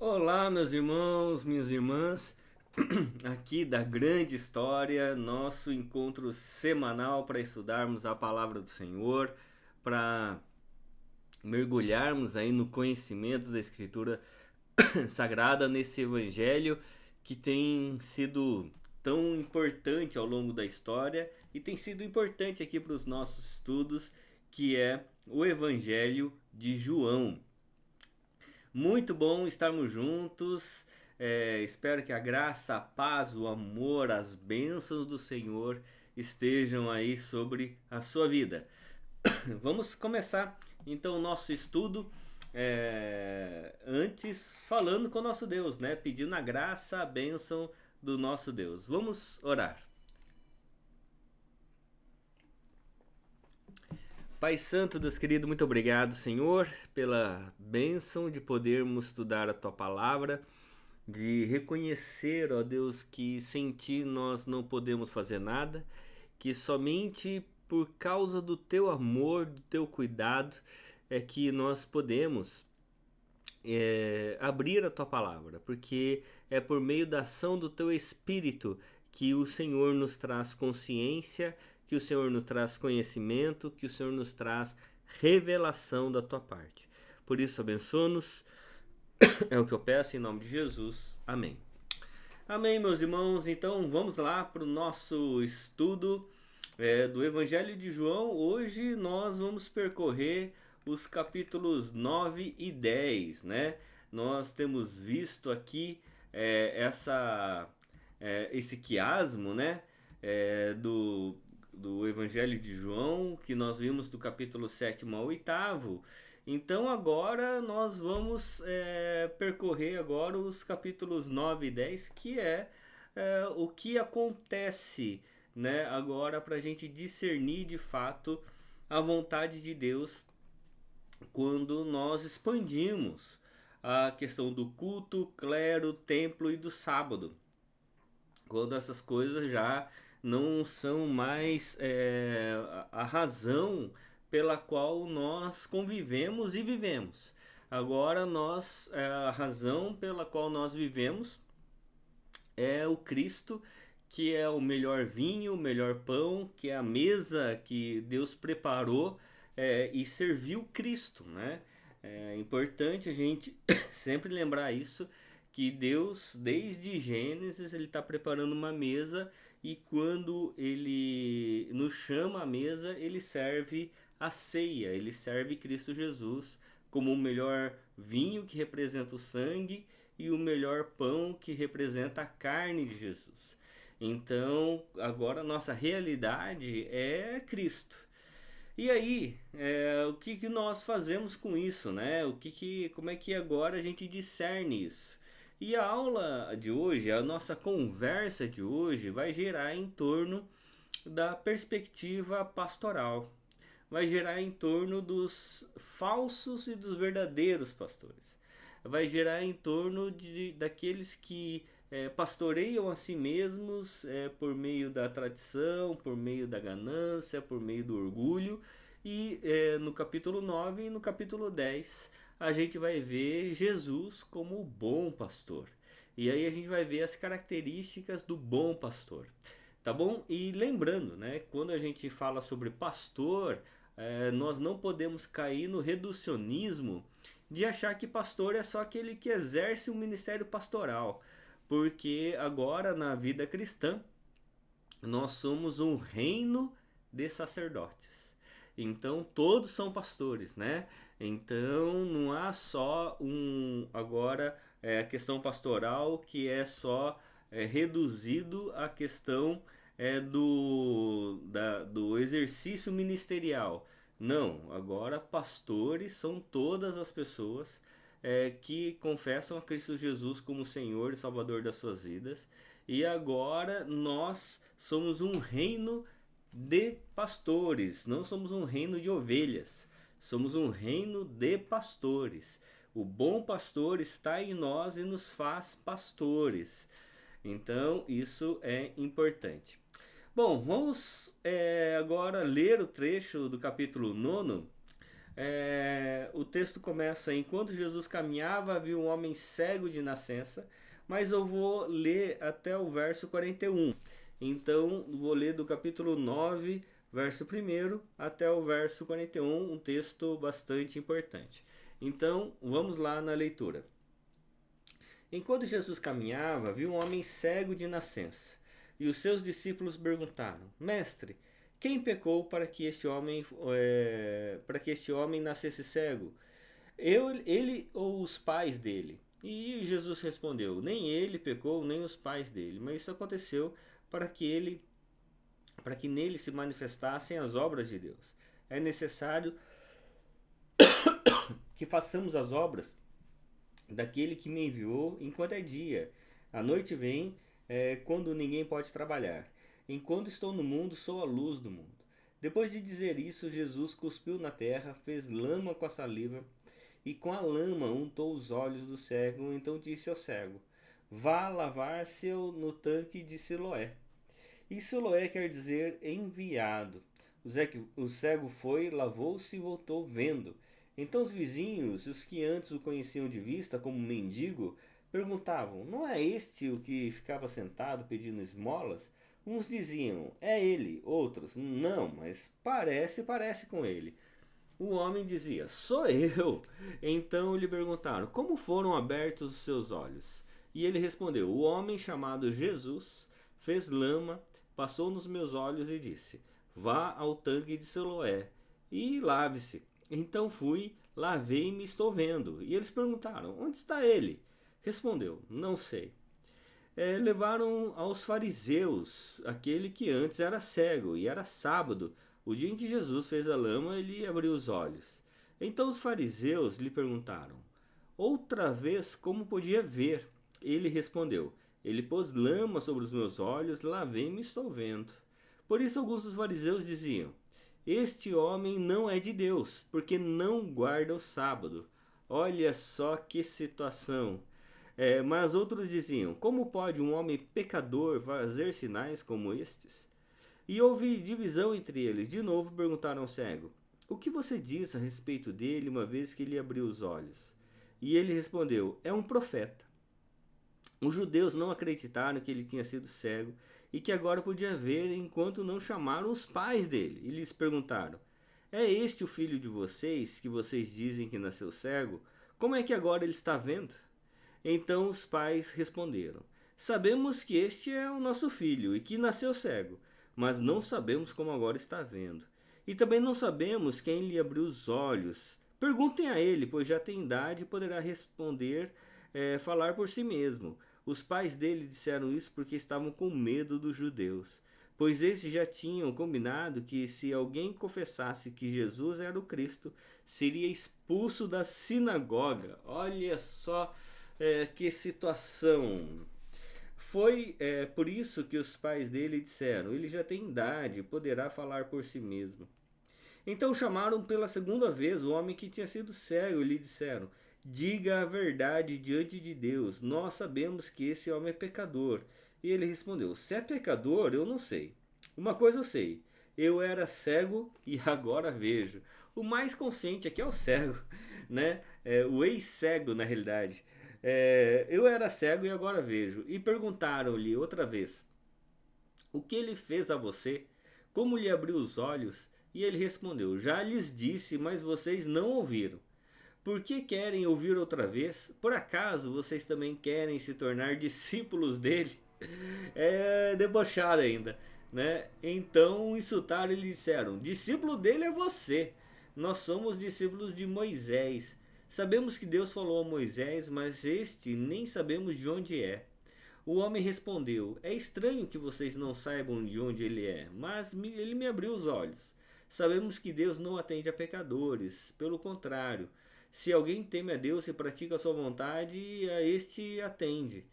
Olá, meus irmãos, minhas irmãs, aqui da Grande História, nosso encontro semanal para estudarmos a palavra do Senhor, para mergulharmos aí no conhecimento da Escritura Sagrada, nesse Evangelho que tem sido tão importante ao longo da história e tem sido importante aqui para os nossos estudos, que é o Evangelho de João. Muito bom estarmos juntos. Espero que a graça, a paz, o amor, as bênçãos do Senhor estejam aí sobre a sua vida. Vamos começar então o nosso estudo, antes falando com o nosso Deus, né? Pedindo a graça, a bênção do nosso Deus. Vamos orar. Pai Santo, Deus querido, muito obrigado, Senhor, pela bênção de podermos estudar a Tua Palavra, de reconhecer, ó Deus, que sem Ti nós não podemos fazer nada, que somente por causa do Teu amor, do Teu cuidado, é que nós podemos abrir a Tua Palavra, porque é por meio da ação do Teu Espírito que o Senhor nos traz consciência, que o Senhor nos traz conhecimento, que o Senhor nos traz revelação da Tua parte. Por isso, abençoa-nos, é o que eu peço em nome de Jesus. Amém. Amém, meus irmãos. Então, vamos lá para o nosso estudo do Evangelho de João. Hoje nós vamos percorrer os capítulos 9 e 10, né? Nós temos visto aqui esse quiasmo, né? Do Evangelho de João, que nós vimos do capítulo 7 ao 8º. Então agora nós vamos percorrer agora os capítulos 9 e 10, que o que acontece, né, agora para a gente discernir de fato a vontade de Deus quando nós expandimos a questão do culto, clero, templo e do sábado. Quando essas coisas já não são mais a razão pela qual nós convivemos e vivemos. Agora a razão pela qual nós vivemos é o Cristo, que é o melhor vinho, o melhor pão, que é a mesa que Deus preparou e serviu Cristo, né? É importante a gente sempre lembrar isso, que Deus, desde Gênesis, ele está preparando uma mesa, e quando ele nos chama à mesa, ele serve a ceia, ele serve Cristo Jesus como o melhor vinho, que representa o sangue, e o melhor pão, que representa a carne de Jesus. Então, agora a nossa realidade é Cristo. E aí, o que nós fazemos com isso, né? Como é que agora a gente discerne isso? E a aula de hoje, a nossa conversa de hoje, vai girar em torno da perspectiva pastoral. Vai girar em torno dos falsos e dos verdadeiros pastores. Vai girar em torno daqueles que pastoreiam a si mesmos por meio da tradição, por meio da ganância, por meio do orgulho. E no capítulo 9 e no capítulo 10 a gente vai ver Jesus como o bom pastor. E aí a gente vai ver as características do bom pastor. Tá bom? E lembrando, né, quando a gente fala sobre pastor, nós não podemos cair no reducionismo de achar que pastor é só aquele que exerce o ministério pastoral, porque agora na vida cristã nós somos um reino de sacerdotes. Então todos são pastores, né? Então não há só agora a questão pastoral que é só reduzido à questão do exercício ministerial. Não, agora pastores são todas as pessoas que confessam a Cristo Jesus como Senhor e Salvador das suas vidas. E agora nós somos um reino de pastores, não somos um reino de ovelhas, somos um reino de pastores. O bom pastor está em nós e nos faz pastores. Então isso é importante. Bom, vamos agora ler o trecho do capítulo 9 O texto começa: enquanto Jesus caminhava, havia um homem cego de nascença, mas eu vou ler até o verso 41. Então, vou ler do capítulo 9, verso 1 até o verso 41, um texto bastante importante. Então, vamos lá na leitura. Enquanto Jesus caminhava, viu um homem cego de nascença. E os seus discípulos perguntaram: Mestre, quem pecou para que este homem nascesse cego? Ele ou os pais dele? E Jesus respondeu: Nem ele pecou, nem os pais dele, mas isso aconteceu para que nele se manifestassem as obras de Deus. É necessário que façamos as obras daquele que me enviou enquanto é dia. A noite vem quando ninguém pode trabalhar. Enquanto estou no mundo, sou a luz do mundo. Depois de dizer isso, Jesus cuspiu na terra, fez lama com a saliva e com a lama untou os olhos do cego. Então disse ao cego: Vá lavar-se no tanque de Siloé. E Siloé quer dizer enviado. O cego foi, lavou-se e voltou vendo. Então os vizinhos, os que antes o conheciam de vista como mendigo, perguntavam: Não é este o que ficava sentado pedindo esmolas? Uns diziam: É ele. Outros: Não, mas parece com ele. O homem dizia: Sou eu. Então lhe perguntaram: Como foram abertos os seus olhos? E ele respondeu: O homem chamado Jesus fez lama, passou nos meus olhos e disse: Vá ao tanque de Siloé e lave-se. Então fui, lavei-me e estou vendo. E eles perguntaram: Onde está ele? Respondeu: Não sei. Levaram aos fariseus aquele que antes era cego, e era sábado, o dia em que Jesus fez a lama, ele abriu os olhos. Então os fariseus lhe perguntaram: Outra vez, como podia ver? Ele respondeu: Ele pôs lama sobre os meus olhos, lavei-me e estou vendo. Por isso alguns dos fariseus diziam: Este homem não é de Deus, porque não guarda o sábado. Olha só que situação. Mas outros diziam: Como pode um homem pecador fazer sinais como estes? E houve divisão entre eles. De novo perguntaram ao cego: O que você diz a respeito dele, uma vez que ele abriu os olhos? E ele respondeu: É um profeta. Os judeus não acreditaram que ele tinha sido cego e que agora podia ver, enquanto não chamaram os pais dele e lhes perguntaram: É este o filho de vocês, que vocês dizem que nasceu cego? Como é que agora ele está vendo? Então os pais responderam: Sabemos que este é o nosso filho e que nasceu cego, mas não sabemos como agora está vendo. E também não sabemos quem lhe abriu os olhos. Perguntem a ele, pois já tem idade e poderá responder, falar por si mesmo. Os pais dele disseram isso porque estavam com medo dos judeus, pois esses já tinham combinado que se alguém confessasse que Jesus era o Cristo, seria expulso da sinagoga. Olha só que situação. Foi por isso que os pais dele disseram: Ele já tem idade, poderá falar por si mesmo. Então chamaram pela segunda vez o homem que tinha sido cego e lhe disseram: Diga a verdade diante de Deus, nós sabemos que esse homem é pecador. E ele respondeu: Se é pecador, eu não sei. Uma coisa eu sei: eu era cego e agora vejo. O mais consciente aqui é o cego, né? O ex-cego, na realidade. Eu era cego e agora vejo. E perguntaram-lhe outra vez: O que ele fez a você? Como lhe abriu os olhos? E ele respondeu: Já lhes disse, mas vocês não ouviram. Por que querem ouvir outra vez? Por acaso vocês também querem se tornar discípulos dele? É debochado ainda, né? Então insultaram e lhe disseram: Discípulo dele é você. Nós somos discípulos de Moisés. Sabemos que Deus falou a Moisés, mas este nem sabemos de onde é. O homem respondeu: É estranho que vocês não saibam de onde ele é, mas ele me abriu os olhos. Sabemos que Deus não atende a pecadores, pelo contrário. Se alguém teme a Deus e pratica a sua vontade, a este atende.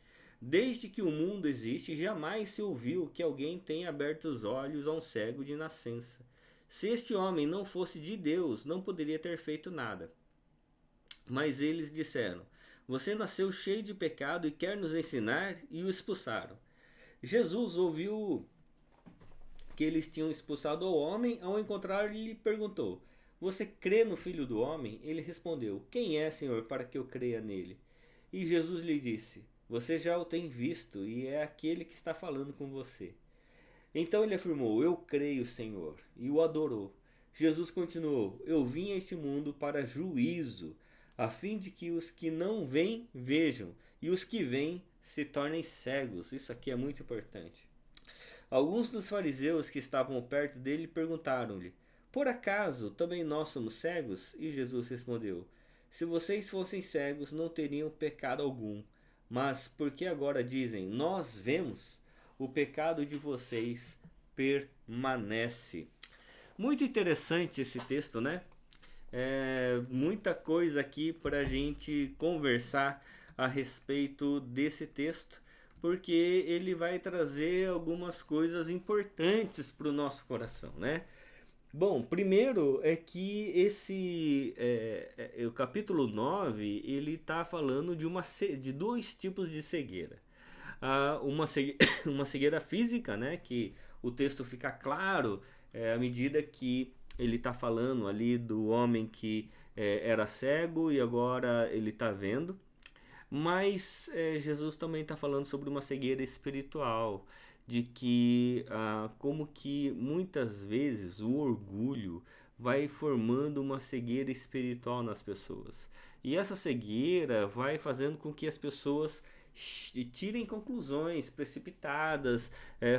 Desde que o mundo existe, jamais se ouviu que alguém tenha aberto os olhos a um cego de nascença. Se este homem não fosse de Deus, não poderia ter feito nada. Mas eles disseram: Você nasceu cheio de pecado e quer nos ensinar? E o expulsaram. Jesus ouviu que eles tinham expulsado o homem. Ao encontrar, lhe perguntou: você crê no Filho do Homem? Ele respondeu: quem é, Senhor, para que eu creia nele? E Jesus lhe disse: você já o tem visto e é aquele que está falando com você. Então ele afirmou: eu creio, Senhor, e o adorou. Jesus continuou: eu vim a este mundo para juízo, a fim de que os que não veem vejam, e os que veem se tornem cegos. Isso aqui é muito importante. Alguns dos fariseus que estavam perto dele perguntaram-lhe: por acaso também nós somos cegos? E Jesus respondeu: se vocês fossem cegos, não teriam pecado algum. Mas porque agora dizem: nós vemos, o pecado de vocês permanece. Muito interessante esse texto, né? Muita coisa aqui para a gente conversar a respeito desse texto, porque ele vai trazer algumas coisas importantes para o nosso coração, né? Bom, primeiro é que o capítulo 9 ele está falando de dois tipos de cegueira. Uma cegueira física, né, que o texto fica claro à medida que ele está falando ali do homem que era cego e agora ele está vendo. Mas Jesus também está falando sobre uma cegueira espiritual, de que como que muitas vezes o orgulho vai formando uma cegueira espiritual nas pessoas. E essa cegueira vai fazendo com que as pessoas tirem conclusões precipitadas,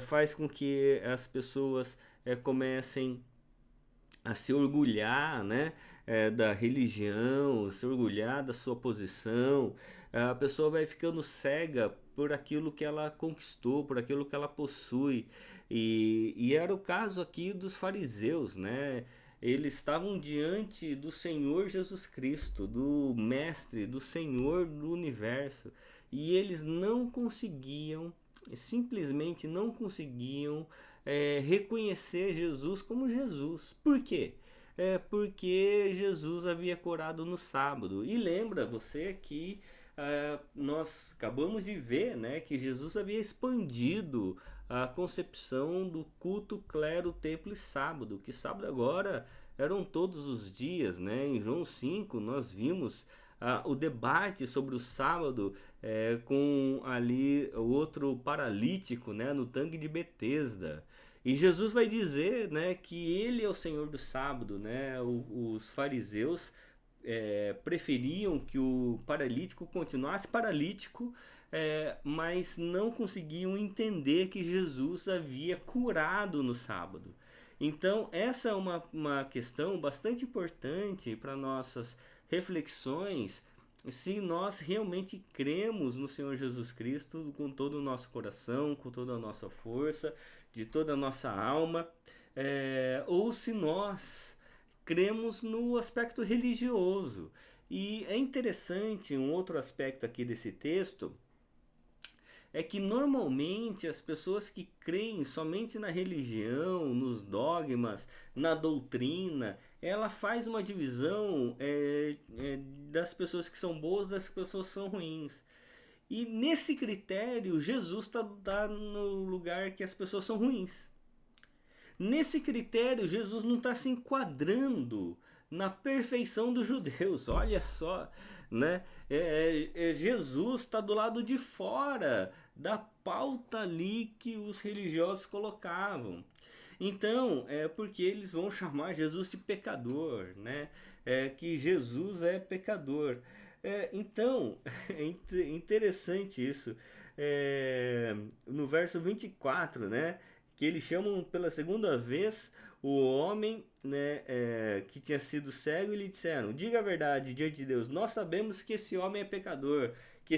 faz com que as pessoas comecem a se orgulhar, né, da religião, se orgulhar da sua posição. A pessoa vai ficando cega por aquilo que ela conquistou, por aquilo que ela possui. E era o caso aqui dos fariseus, né? Eles estavam diante do Senhor Jesus Cristo, do Mestre, do Senhor do universo. E eles não conseguiam, simplesmente não conseguiam reconhecer Jesus como Jesus. Por quê? Porque Jesus havia curado no sábado. E lembra você que nós acabamos de ver, né, que Jesus havia expandido a concepção do culto, clero, templo e sábado, que sábado agora eram todos os dias, né? Em João 5 nós vimos o debate sobre o sábado com ali o outro paralítico, né, no tanque de Betesda. E Jesus vai dizer, né, que ele é o Senhor do sábado, né? Os fariseus preferiam que o paralítico continuasse paralítico, mas não conseguiam entender que Jesus havia curado no sábado. Então, essa é uma questão bastante importante para nossas reflexões, se nós realmente cremos no Senhor Jesus Cristo com todo o nosso coração, com toda a nossa força, de toda a nossa alma, ou se nós cremos no aspecto religioso. E é interessante um outro aspecto aqui desse texto, é que normalmente as pessoas que creem somente na religião, nos dogmas, na doutrina, ela faz uma divisão das pessoas que são boas, das pessoas que são ruins. E nesse critério, Jesus está no lugar que as pessoas são ruins. Nesse critério, Jesus não está se enquadrando na perfeição dos judeus. Olha só, né? Jesus está do lado de fora da pauta ali que os religiosos colocavam. Então, porque eles vão chamar Jesus de pecador, né? Que Jesus é pecador. Então, é interessante isso. No verso 24, né? Que eles chamam pela segunda vez o homem, né, que tinha sido cego, e lhe disseram: diga a verdade diante de Deus, nós sabemos que esse homem é pecador, e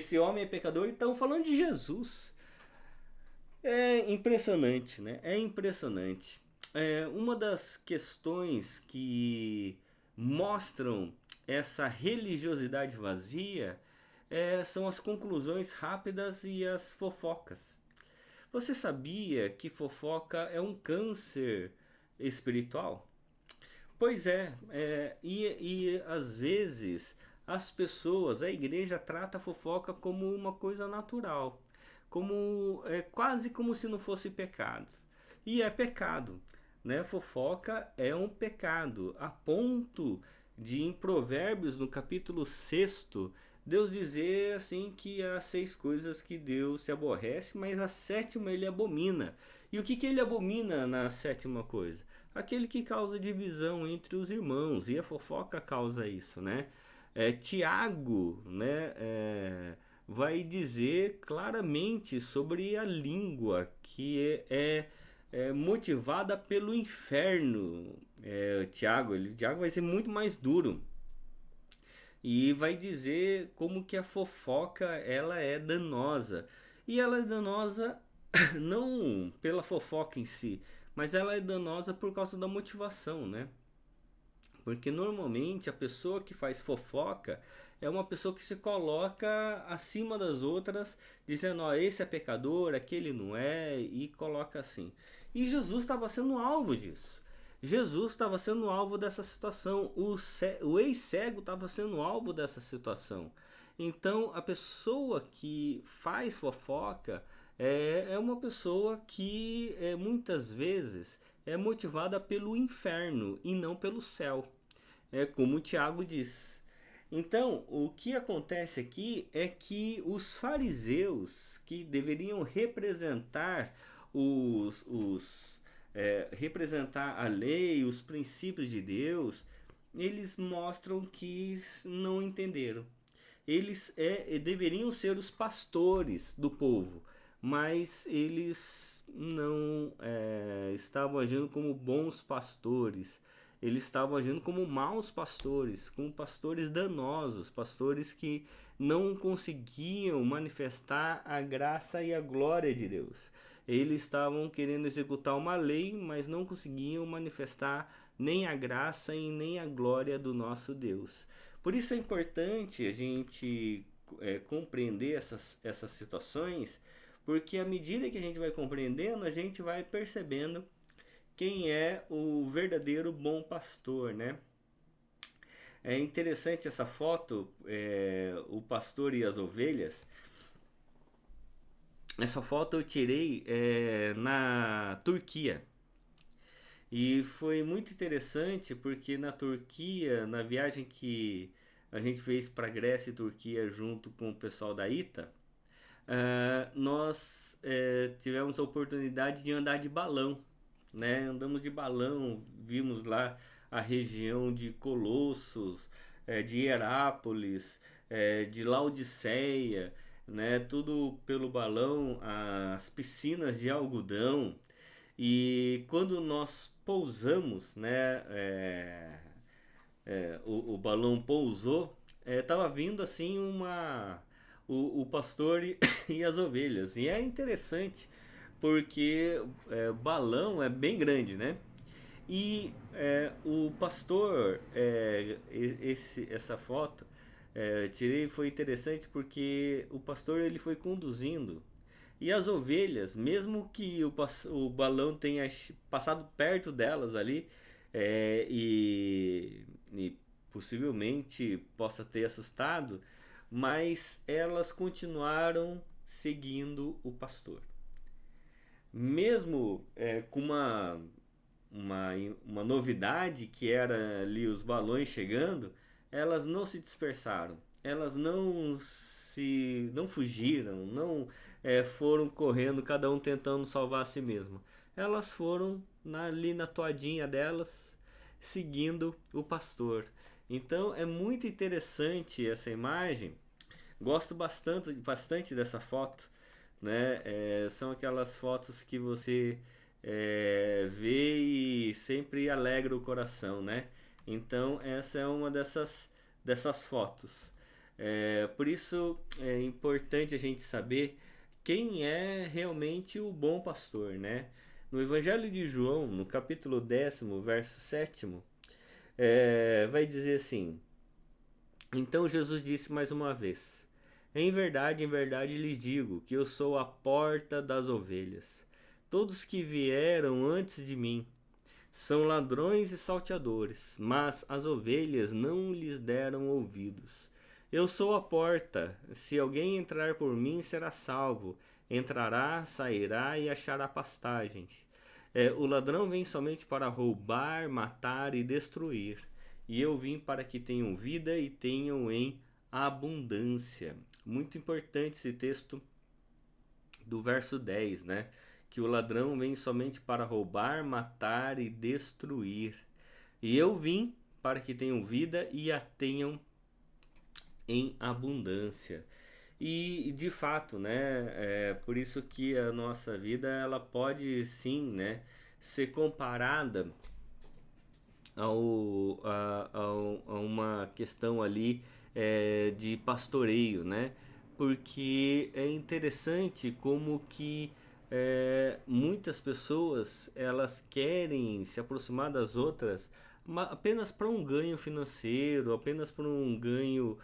estão falando de Jesus. É impressionante, né? É impressionante. Uma das questões que mostram essa religiosidade vazia são as conclusões rápidas e as fofocas. Você sabia que fofoca é um câncer espiritual? Pois e às vezes as pessoas, a igreja trata a fofoca como uma coisa natural, quase como se não fosse pecado. E é pecado, né? Fofoca é um pecado, a ponto de em Provérbios, no capítulo 6, Deus dizer assim que há 6 coisas que Deus se aborrece, mas a sétima ele abomina. E o que ele abomina na sétima coisa? Aquele que causa divisão entre os irmãos, e a fofoca causa isso, né? Tiago, né, vai dizer claramente sobre a língua que é motivada pelo inferno. Tiago vai ser muito mais duro e vai dizer como que a fofoca ela é danosa. E ela é danosa não pela fofoca em si, mas ela é danosa por causa da motivação, né? Porque normalmente a pessoa que faz fofoca é uma pessoa que se coloca acima das outras, dizendo, ó, esse é pecador, aquele não é, e coloca assim. E Jesus estava sendo alvo disso. Jesus estava sendo alvo dessa situação. O ex-cego estava sendo alvo dessa situação. Então, a pessoa que faz fofoca é uma pessoa que muitas vezes é motivada pelo inferno e não pelo céu, como o Tiago diz. Então, o que acontece aqui é que os fariseus, que deveriam representar representar a lei, os princípios de Deus, eles mostram que não entenderam. Eles deveriam ser os pastores do povo, mas eles não estavam agindo como bons pastores. Eles estavam agindo como maus pastores, como pastores danosos, pastores que não conseguiam manifestar a graça e a glória de Deus. Eles estavam querendo executar uma lei, mas não conseguiam manifestar nem a graça e nem a glória do nosso Deus. Por isso é importante a gente compreender essas situações, porque à medida que a gente vai compreendendo, a gente vai percebendo quem é o verdadeiro bom pastor, né? É interessante essa foto, o pastor e as ovelhas. Essa foto eu tirei na Turquia. E foi muito interessante porque na Turquia, na viagem que a gente fez para Grécia e Turquia junto com o pessoal da ITA, nós tivemos a oportunidade de andar de balão, né? Andamos de balão, vimos lá a região de Colossos, de Herápolis, de Laodiceia, né? Tudo pelo balão, as piscinas de algodão. E quando nós pousamos, né? O balão pousou, tava vindo assim o pastor e as ovelhas. E é interessante porque balão é bem grande, né? E o pastor, essa foto tirei, foi interessante porque o pastor ele foi conduzindo e as ovelhas, mesmo que o balão tenha passado perto delas ali e possivelmente possa ter assustado, mas elas continuaram seguindo o pastor. Mesmo com uma, uma novidade que era ali os balões chegando, elas não se dispersaram, elas não fugiram, não foram correndo, cada um tentando salvar a si mesmo. Elas foram ali na toadinha delas, seguindo o pastor. Então é muito interessante essa imagem. Gosto bastante dessa foto, né? São aquelas fotos que você vê e sempre alegra o coração, né? Então essa é uma dessas fotos. Por isso é importante a gente saber quem é realmente o bom pastor, né? No Evangelho de João, no capítulo 10º, verso 7º, vai dizer assim: Então Jesus disse mais uma vez: em verdade lhes digo que eu sou a porta das ovelhas. Todos que vieram antes de mim são ladrões e salteadores, mas as ovelhas não lhes deram ouvidos. Eu sou a porta. Se alguém entrar por mim, será salvo. Entrará, sairá e achará pastagens. O ladrão vem somente para roubar, matar e destruir. E eu vim para que tenham vida e tenham em abundância. Muito importante esse texto do verso 10, né? Que o ladrão vem somente para roubar, matar e destruir. E eu vim para que tenham vida e a tenham em abundância. E de fato, né, é por isso que a nossa vida ela pode sim, né, ser comparada a uma questão ali de pastoreio, né? Porque é interessante como que muitas pessoas elas querem se aproximar das outras apenas para um ganho financeiro, apenas para um ganho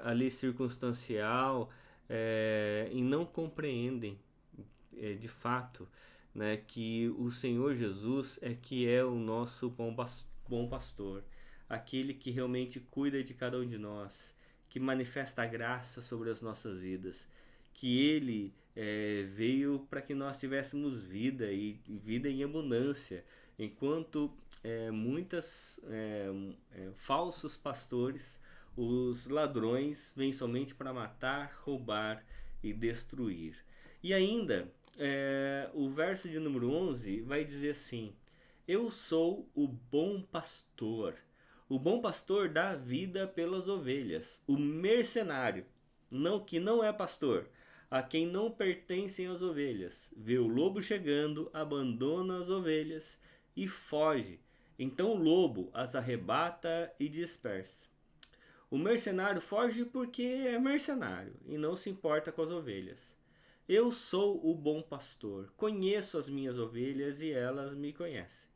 ali circunstancial, e não compreendem de fato, né, que o Senhor Jesus é que é o nosso bom pastor, aquele que realmente cuida de cada um de nós, que manifesta a graça sobre as nossas vidas, que Ele veio para que nós tivéssemos vida e vida em abundância, enquanto muitas falsos pastores, os ladrões, vêm somente para matar, roubar e destruir. E ainda, o verso de número 11 vai dizer assim: Eu sou o bom pastor. O bom pastor dá vida pelas ovelhas. O mercenário, que não é pastor, a quem não pertencem as ovelhas, vê o lobo chegando, abandona as ovelhas e foge. Então o lobo as arrebata e dispersa. O mercenário foge porque é mercenário e não se importa com as ovelhas. Eu sou o bom pastor, conheço as minhas ovelhas e elas me conhecem.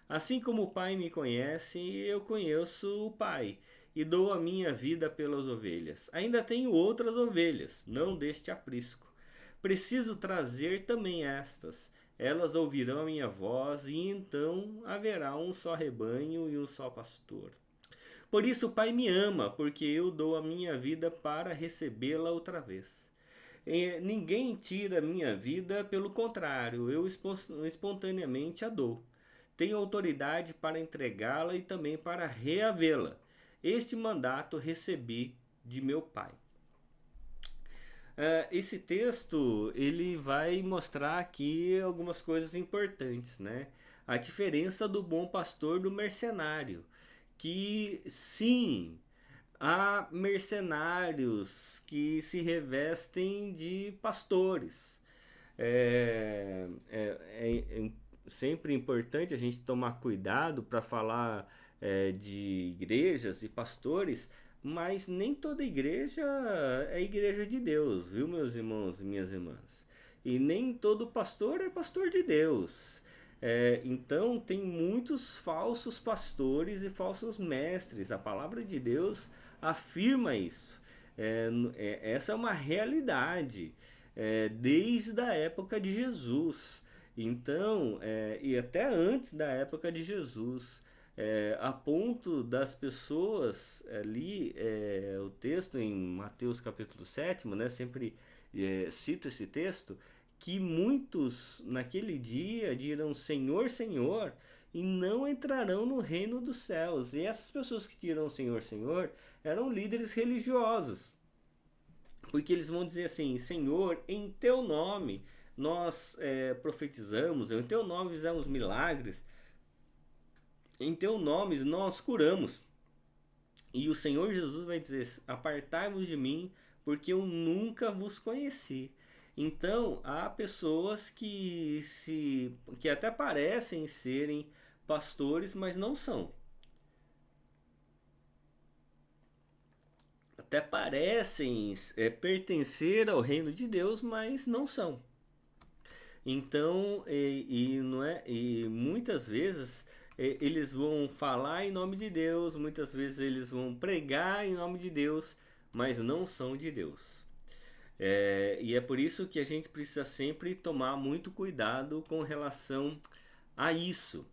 Assim como o Pai me conhece, eu conheço o Pai e dou a minha vida pelas ovelhas. Ainda tenho outras ovelhas, não deste aprisco. Preciso trazer também estas. Elas ouvirão a minha voz e então haverá um só rebanho e um só pastor. Por isso o Pai me ama, porque eu dou a minha vida para recebê-la outra vez. Ninguém tira a minha vida, pelo contrário, eu espontaneamente a dou. Tenho autoridade para entregá-la e também para reavê-la. Este mandato recebi de meu Pai. Esse texto ele vai mostrar aqui algumas coisas importantes, né? A diferença do bom pastor do mercenário, que sim, há mercenários que se revestem de pastores. É sempre importante a gente tomar cuidado para falar de igrejas e pastores, mas nem toda igreja é igreja de Deus, viu, meus irmãos e minhas irmãs? E nem todo pastor é pastor de Deus. Então, tem muitos falsos pastores e falsos mestres. A palavra de Deus afirma isso. Essa é uma realidade desde a época de Jesus. Então, e até antes da época de Jesus, a ponto das pessoas ali, o texto em Mateus capítulo 7, né, sempre cito esse texto, que muitos naquele dia dirão Senhor, Senhor, e não entrarão no reino dos céus. E essas pessoas que dirão Senhor, Senhor, eram líderes religiosos. Porque eles vão dizer assim, Senhor, em teu nome nós profetizamos, em teu nome fizemos milagres, em teu nome nós curamos. E o Senhor Jesus vai dizer, apartai-vos de mim, porque eu nunca vos conheci. Então, há pessoas que até parecem serem pastores, mas não são. Até parecem pertencer ao reino de Deus, mas não são. Então, não é, e muitas vezes eles vão falar em nome de Deus, muitas vezes eles vão pregar em nome de Deus, mas não são de Deus. E é por isso que a gente precisa sempre tomar muito cuidado com relação a isso.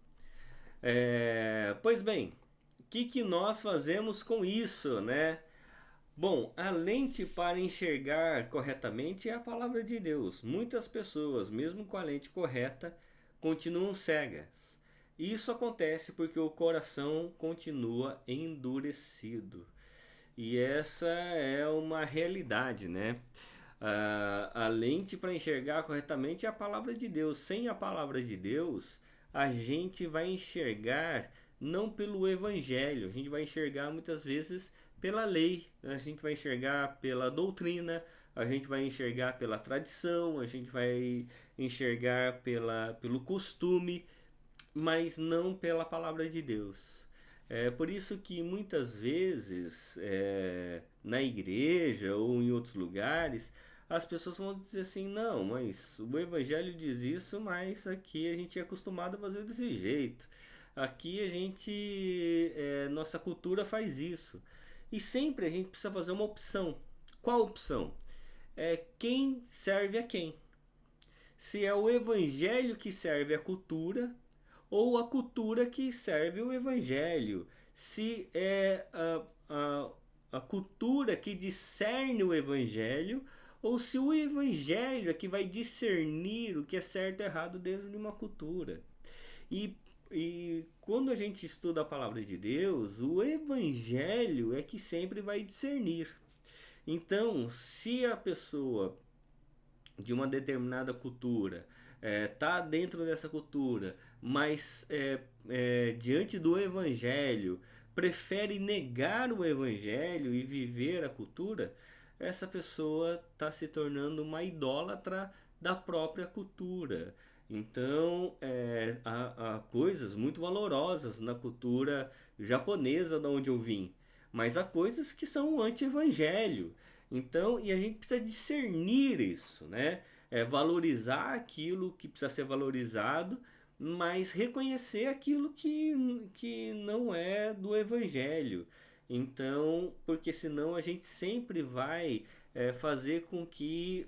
Pois bem, o que nós fazemos com isso, né? Bom, a lente para enxergar corretamente é a palavra de Deus. Muitas pessoas, mesmo com a lente correta, continuam cegas. Isso acontece porque o coração continua endurecido. E essa é uma realidade, né? A lente para enxergar corretamente é a palavra de Deus. Sem a palavra de Deus, a gente vai enxergar não pelo evangelho, a gente vai enxergar muitas vezes pela lei, a gente vai enxergar pela doutrina, a gente vai enxergar pela tradição, a gente vai enxergar pelo costume, mas não pela palavra de Deus. É por isso que muitas vezes na igreja ou em outros lugares as pessoas vão dizer assim, não, mas o evangelho diz isso, mas aqui a gente é acostumado a fazer desse jeito. Aqui a gente, nossa cultura faz isso. E sempre a gente precisa fazer uma opção. Qual opção? É quem serve a quem. Se é o evangelho que serve a cultura ou a cultura que serve o evangelho. Se é a cultura que discerne o evangelho ou se o evangelho é que vai discernir o que é certo e errado dentro de uma cultura. E, e quando a gente estuda a palavra de Deus, o evangelho é que sempre vai discernir. Então, se a pessoa de uma determinada cultura tá dentro dessa cultura, mas diante do evangelho prefere negar o evangelho e viver a cultura, essa pessoa está se tornando uma idólatra da própria cultura. Então, há coisas muito valorosas na cultura japonesa da onde eu vim, mas há coisas que são anti-evangelho. Então, e a gente precisa discernir isso, né? Valorizar aquilo que precisa ser valorizado, mas reconhecer aquilo que não é do evangelho. Então, porque senão a gente sempre vai fazer com que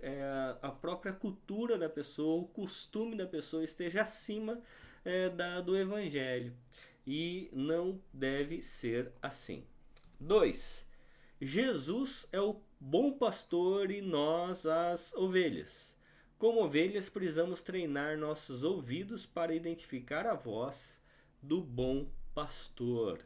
a própria cultura da pessoa, o costume da pessoa esteja acima do evangelho. E não deve ser assim. 2. Jesus é o bom pastor e nós as ovelhas. Como ovelhas, precisamos treinar nossos ouvidos para identificar a voz do bom pastor.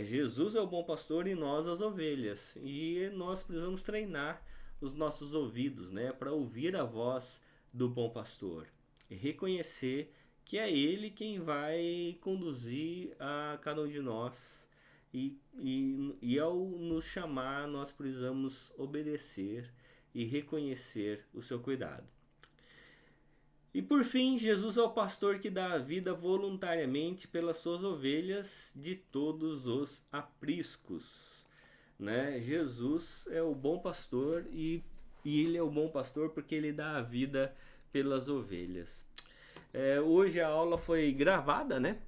Jesus é o bom pastor e nós as ovelhas. E nós precisamos treinar os nossos ouvidos, né, para ouvir a voz do bom pastor e reconhecer que é ele quem vai conduzir a cada um de nós. E ao nos chamar, nós precisamos obedecer e reconhecer o seu cuidado. E por fim, Jesus é o pastor que dá a vida voluntariamente pelas suas ovelhas de todos os apriscos. Né? Jesus é o bom pastor e ele é o bom pastor porque ele dá a vida pelas ovelhas. Hoje a aula foi gravada, né?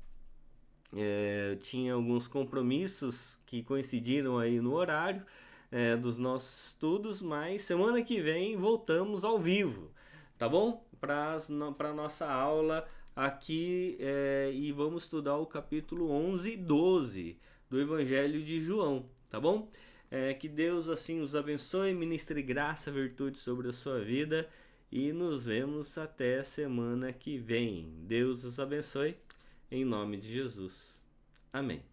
Tinha alguns compromissos que coincidiram aí no horário dos nossos estudos, mas semana que vem voltamos ao vivo, tá bom? Para a nossa aula aqui e vamos estudar o capítulo 11 e 12 do Evangelho de João, tá bom? Que Deus assim os abençoe, ministre graça, virtude sobre a sua vida e nos vemos até semana que vem. Deus os abençoe. Em nome de Jesus. Amém.